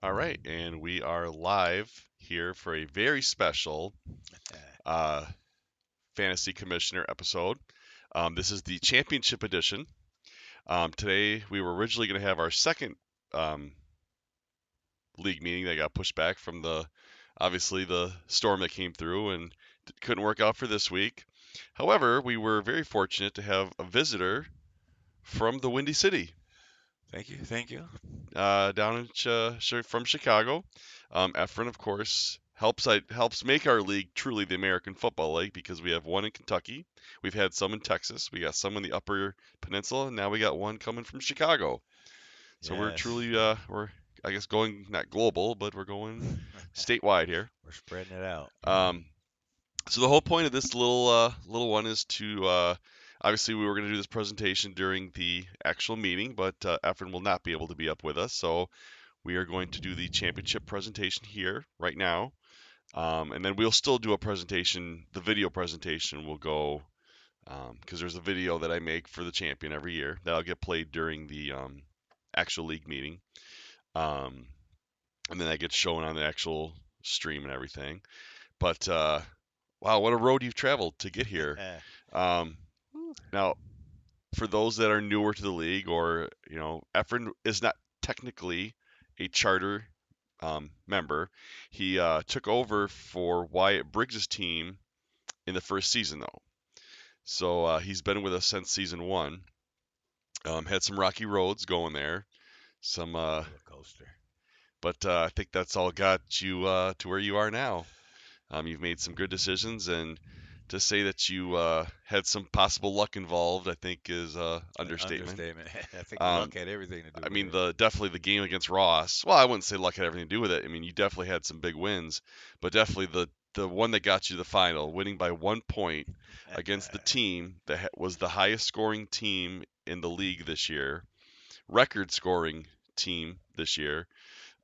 All right, and we are live here for a very special uh, Fantasy Commissioner episode. This is the Championship Edition. Today, we were originally going to have our second um, league meeting that got pushed back from obviously, the storm that came through and couldn't work out for this week. However, we were very fortunate to have a visitor from the Windy City. Thank you. Thank you. Down in from Chicago. Efren, of course, helps make our league truly the American Football League because we have one in Kentucky, we've had some in Texas, we got some in the Upper Peninsula, and now we got one coming from Chicago. So we're Yes. truly we're I guess going not global, but we're going statewide here. We're spreading it out. Um, so the whole point of this little one is to obviously we were going to do this presentation during the actual meeting, but Efren will not be able to be up with us, so we are going to do the championship presentation here right now. And then we'll still do a presentation. The video presentation will go because there's a video that I make for the champion every year that'll get played during the actual league meeting. Um, and then that gets shown on the actual stream and everything. But wow, what a road you've traveled to get here. Um, now, for those that are newer to the league, or Efren is not technically a charter member. He took over for Wyatt Briggs' team in the first season, though. So he's been with us since season one. Had some rocky roads going there. Some, Roller coaster. but I think that's all got you to where you are now. You've made some good decisions, and to say that you had some possible luck involved, I think is understatement. Understatement. I think Um, luck had everything to do I with mean, it. the definitely the game against Ross. Well, I wouldn't say luck had everything to do with it. I mean, you definitely had some big wins, but definitely the one that got you the final, winning by 1 point against the team that was the highest scoring team in the league this year, record scoring team this year.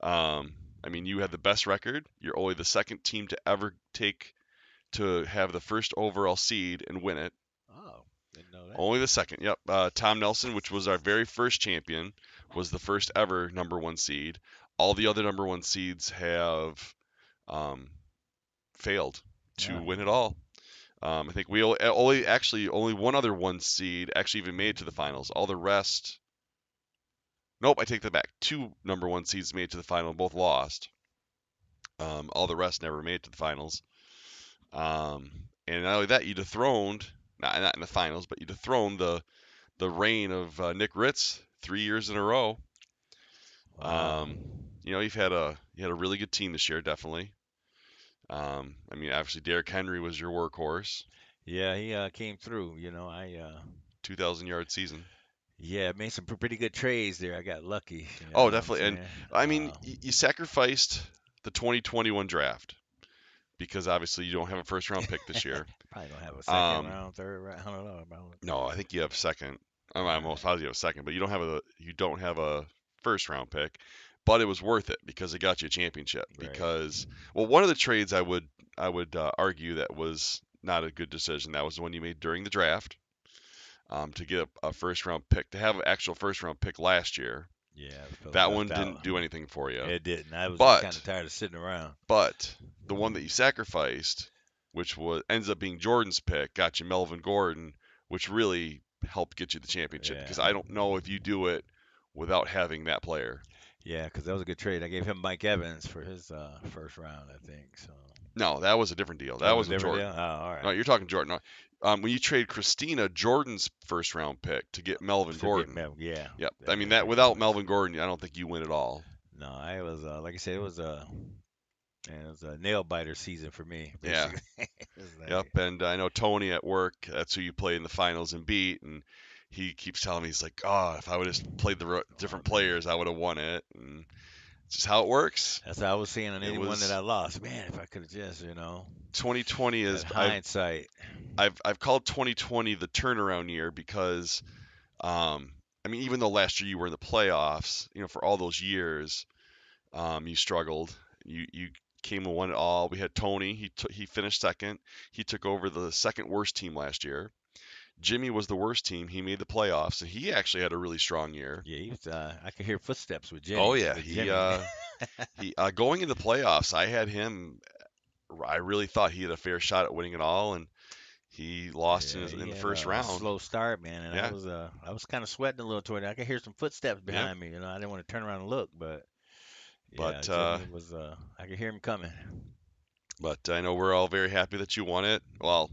Um, I mean, you had the best record. You're only the second team to ever have the first overall seed and win it. Oh, didn't know that. Only the second. Yep. Tom Nelson, which was our very first champion, was the first ever number one seed. All the other number one seeds have um, failed to Yeah. win it all. I think we only one other one seed actually even made it to the finals. All the rest, nope, I take that back. Two number one seeds made it to the final, both lost. All the rest never made it to the finals. Um, and not only that, you dethroned, not in the finals, but you dethroned the reign of Nick Ritz 3 years in a row. Wow. Um, you had a really good team this year, definitely. I mean, obviously Derrick Henry was your workhorse, Yeah, he came through. I 2,000 yard season. yeah made some pretty good trades there. I got lucky. You Oh, know what I'm definitely. And saying? I mean, you sacrificed the 2021 draft because obviously you don't have a first round pick this year. Probably don't have a second Um, round, third round. I don't know about it. no, I think you have second. I'm All most positive you have second, but you don't have a first round pick. But it was worth it because it got you a championship. right. Right. Because well, one of the trades I would argue that was not a good decision. That was the one you made during the draft to get a first round pick to have an actual first round pick last year. Yeah, I felt That left one out. didn't do anything for you. It didn't. I was kind But of tired of sitting around. but the one that you sacrificed, which was ends up being Jordan's pick, got you Melvin Gordon, which really helped get you the championship. Yeah. Because I don't know if you do it without having that player. Yeah, because that was a good trade. I gave him Mike Evans for his first round, I think. So No, that was a different deal. that That was was a with different deal. Jordan. Oh, all No, right. you're talking Jordan. No. When you trade Christina, Jordan's first round pick to get Melvin To get Gordon. Mel, yeah, Yep. I that mean was that different. without Melvin Gordon, I don't think you win at all. No, I was like I said, it was a nail biter season for me, Yeah. basically. It's Yep. like, And I know Tony at work. That's who you played in the finals and beat. And he keeps telling me he's like, oh, if I would have played the different players, I would have won it. And it's just how it works. that's how I was seeing on It anyone that was I lost. Man, if I could have just, 2020 that is hindsight. I've called 2020 the turnaround year because um, I mean even though last year you were in the playoffs, for all those years you struggled. You came and won it all. We had Tony. He finished second. He took over the second worst team last year. Jimmy was the worst team. He made the playoffs, and he actually had a really strong year. Yeah, he was. I could hear footsteps with Oh Jenny. yeah, With he Jimmy. uh he going into the playoffs, I had him. I really thought he had a fair shot at winning it all, and he lost Yeah, in he the had first a round. slow start, man, and Yeah, I was kind of sweating a little toward it. I could hear some footsteps yeah. behind me. You know, I didn't want to turn around and look, but yeah, But uh, Jimmy was. I could hear him coming. but I know we're all very happy that you won it. Well,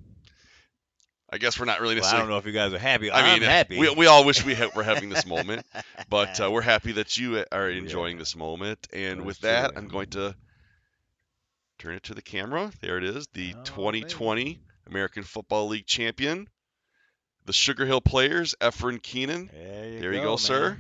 I guess we're not really Well, I necessarily. don't know if you guys are happy. I I'm mean, happy. we all wish were having this moment, but we're happy that you are Oh yeah, enjoying this moment. And well, that's with that, true. I'm going to turn it to the camera. There it is, the Oh baby, 2020 American Football League champion, the Sugar Hill Players, Efren Keenan. there you There you go, go, man. sir.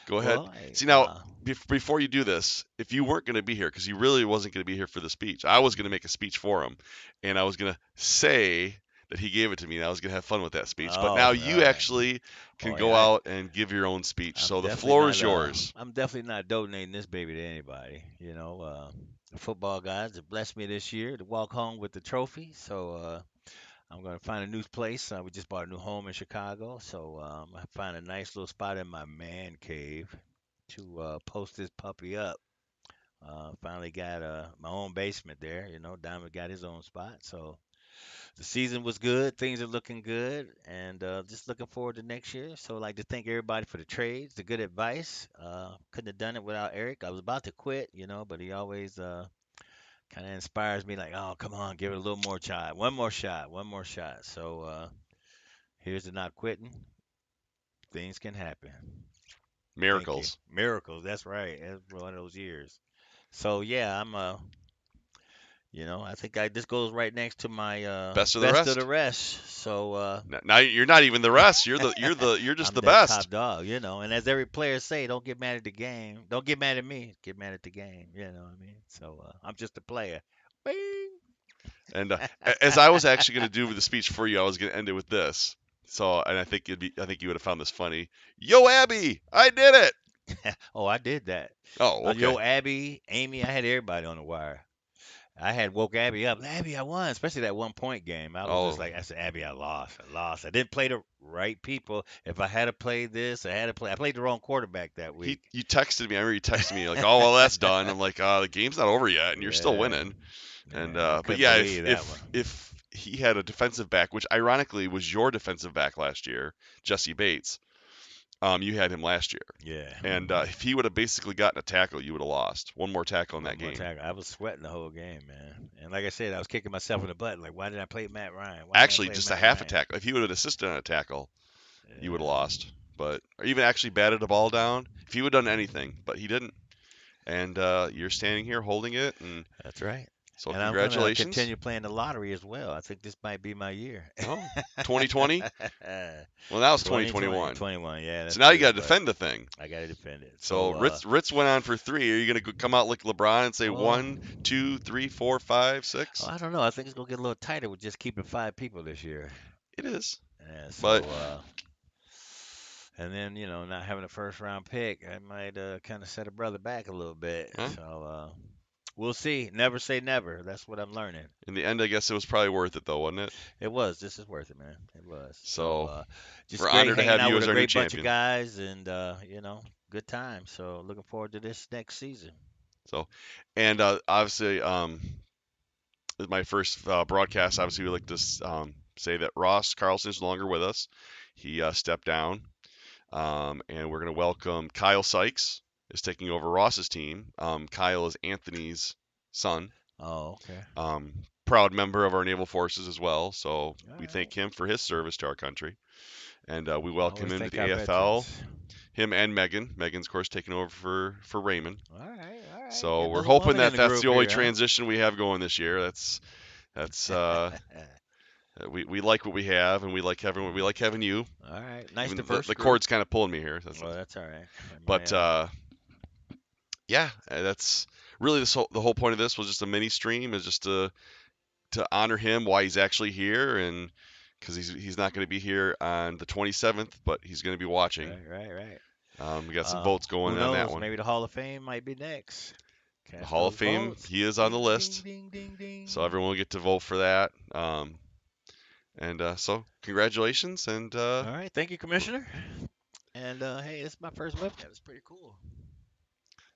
Go ahead. Well, hey, See now, before you do this, if you weren't going to be here, because he really wasn't going to be here for the speech, I was going to make a speech for him, and I was going to say that he gave it to me, and I was going to have fun with that speech. But oh, now all you right. actually can Oh go yeah, out and give your own speech. I'm So the definitely floor is not. yours. I'm definitely not donating this baby to anybody. You know, the football guys have blessed me this year to walk home with the trophy. So I'm gonna find a new place. We just bought a new home in Chicago, so I find a nice little spot in my man cave to post this puppy up. Finally got my own basement there. You know, Diamond got his own spot. So the season was good. Things are looking good, and just looking forward to next year. So I'd like to thank everybody for the trades, the good advice. Couldn't have done it without Eric. I was about to quit, you know, but he always kind of inspires me, like, oh, come on, give it a little more shot, one more shot, one more shot. So here's to not quitting. Things can happen. Thank you. Miracles. Miracles. That's right. That's one of those years. So yeah, you know, I think this goes right next to my Best of the best of the rest. rest. So Now you're not even the rest. You're just I'm the that top best. dog, you know. And as every player say, don't get mad at the game. Don't get mad at me. Get mad at the game. You know what I mean? So I'm just a player. Bing. And as I was actually going to do the speech for you, I was going to end it with this. So, and I think you would have found this funny. Yo, Abby, I did it. Oh, I did that. Oh, okay. Yo, Abby, Amy, I had everybody on the wire. I had woke Abby up. Abby, I won, especially that 1 point game. I was just Oh, like, I said, Abby, I lost. I lost. I didn't play the right people. If I had to play this, I had to play. I played the wrong quarterback that week. you texted me. I remember you texted me like, "Oh, well, that's done." I'm like, "The game's not over yet, and you're still Yeah, winning." And yeah, I but couldn't yeah, believe that one. if he had a defensive back, which ironically was your defensive back last year, Jesse Bates, you had him last year, Yeah. and if he would have basically gotten a tackle, you would have lost. One more tackle in One that more game. tackle. I was sweating the whole game, man. And like I said, I was kicking myself in the butt. Like, why did I play Matt Ryan? Why didn't I Actually, play just a Matt half a Ryan? tackle. If he would have assisted on a tackle, you would have Yeah, lost. But or even actually batted the ball down, if he would have done anything, but he didn't. And you're standing here holding it, and that's right. so And I'm gonna congratulations. continue playing the lottery as well. I think this might be my year. Oh, 2020. Well, now it's 2020, 2021. 21. Yeah, So that's now you got true. to But defend the thing. I gotta defend it. So So Ritz went on for three. Are you gonna come out like LeBron and say well, 1, 2, 3, 4, 5, 6? I don't know. I think it's gonna get a little tighter with just keeping 5 people this year. It is, Yeah. but So and then not having a first round pick, I might kind of set a brother back a little bit. huh, So we'll see. Never say never. That's what I'm learning. in the end, I guess it was probably worth it, though, wasn't it? It was. This is worth it, man. It was. So So just we're great honored to hanging have out you with as a our new great bunch of champion. guys, and good time. So looking forward to this next season. So, and obviously, my first broadcast. Obviously, we like to say that Ross Carlson is no longer with us. He stepped down. And we're going to welcome Kyle Sykes is taking over Ross's team. Kyle is Anthony's son, Oh, okay. proud member of our naval forces as well. So All we right. thank him for his service to our country, and we I welcome always him to thank the our AFL. veterans. Him and Megan. Megan's of course taking over for Raymond. All right, all right. So Get we're another hoping woman in that the that's group the only here, transition we have going this year. That's we like what we have, and we like having you. all right. Nice Even diverse the group. cord's kind of pulling me here. Well, that's all right. But yeah, that's really the whole point of this was just a mini stream, is just to honor him why he's actually here, and because he's not going to be here on the 27th, but he's going to be watching. right, right, right. We got some votes Who going on that knows? one. Maybe the Hall of Fame might be next. The Cast Hall of those Fame, votes. he is on the Ding, ding, list, ding, ding, so ding. everyone will get to vote for that. And so, congratulations. And All right, thank you, Commissioner. And hey, it's my first webcam. It's pretty cool.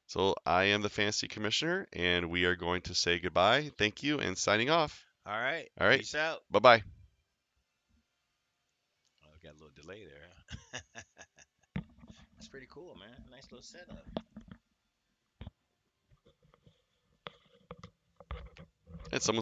so, I am the fantasy commissioner, and we are going to say goodbye. Thank you, and signing off. All right, All right. peace out. Bye bye. Oh, got a little delay there. That's pretty cool, man. Nice little setup.